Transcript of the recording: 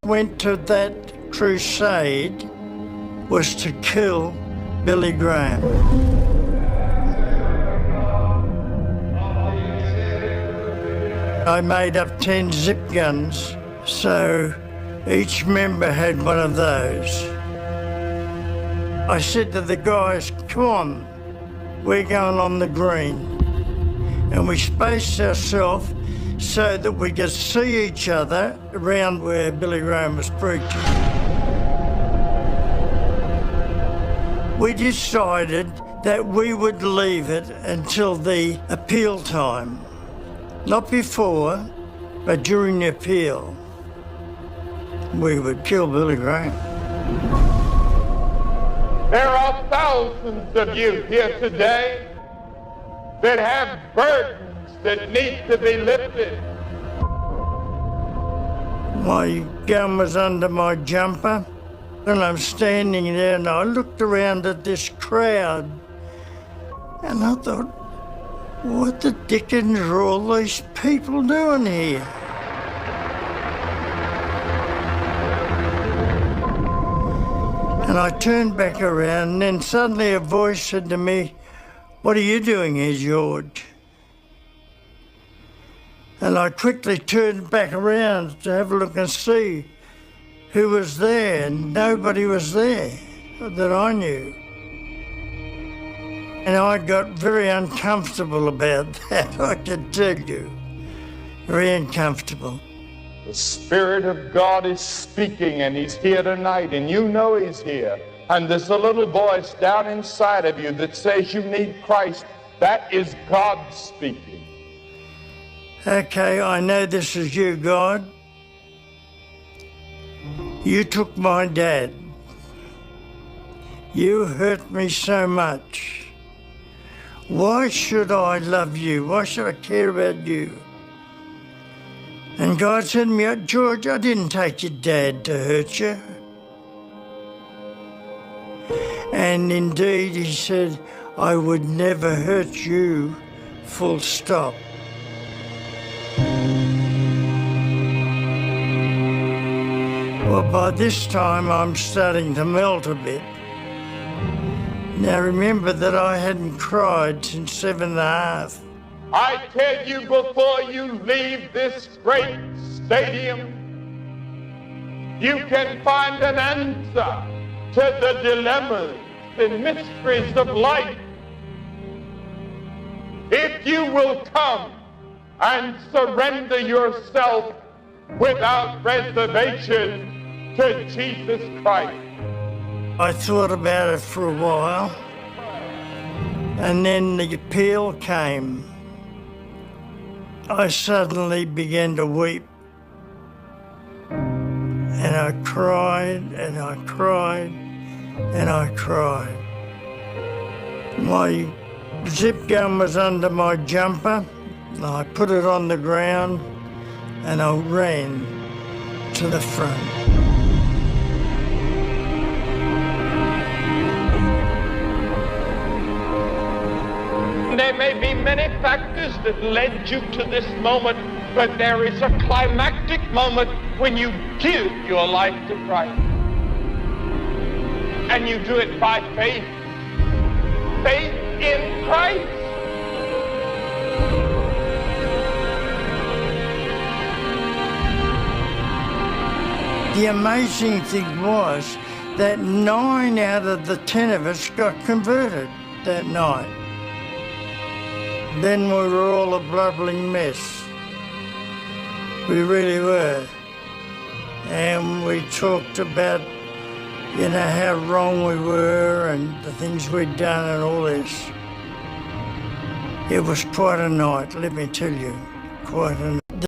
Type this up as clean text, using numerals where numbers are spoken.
went to that crusade was to kill Billy Graham. I made up 10 zip guns, so each member had one of those. I said to the guys, come on, we're going on the green. And we spaced ourselves so that we could see each other around where Billy Graham was preaching. We decided that we would leave it until the appeal time. Not before, but during the appeal, we would kill Billy Graham. There are thousands of you here today that have burdens that need to be lifted. My gun was under my jumper, and I'm standing there, and I looked around at this crowd, and I thought, what the dickens are all these people doing here? And I turned back around, and then suddenly a voice said to me, what are you doing here, George? And I quickly turned back around to have a look and see who was there, and nobody was there that I knew. And I got very uncomfortable about that, I can tell you. Very uncomfortable. The Spirit of God is speaking, and He's here tonight, and you know He's here. And there's a little voice down inside of you that says you need Christ. That is God speaking. Okay, I know this is you, God. You took my dad. You hurt me so much. Why should I love you? Why should I care about you? And God said to me, George, I didn't take your dad to hurt you. And indeed, He said, I would never hurt you, full stop. Well, by this time, I'm starting to melt a bit. Now, remember that I hadn't cried since 7½. I tell you, before you leave this great stadium, you can find an answer to the dilemmas and mysteries of life. If you will come and surrender yourself without reservation to Jesus Christ. I thought about it for a while, and then the appeal came. I suddenly began to weep, and I cried, and I cried, and I cried. My zip gun was under my jumper, and I put it on the ground, and I ran to the front. There may be many factors that led you to this moment, but there is a climactic moment when you give your life to Christ. And you do it by faith. Faith in Christ. The amazing thing was that 9 out of the 10 of us got converted that night. Then we were all a blubbering mess. We really were. And we talked about, how wrong we were and the things we'd done and all this. It was quite a night, let me tell you, quite a night.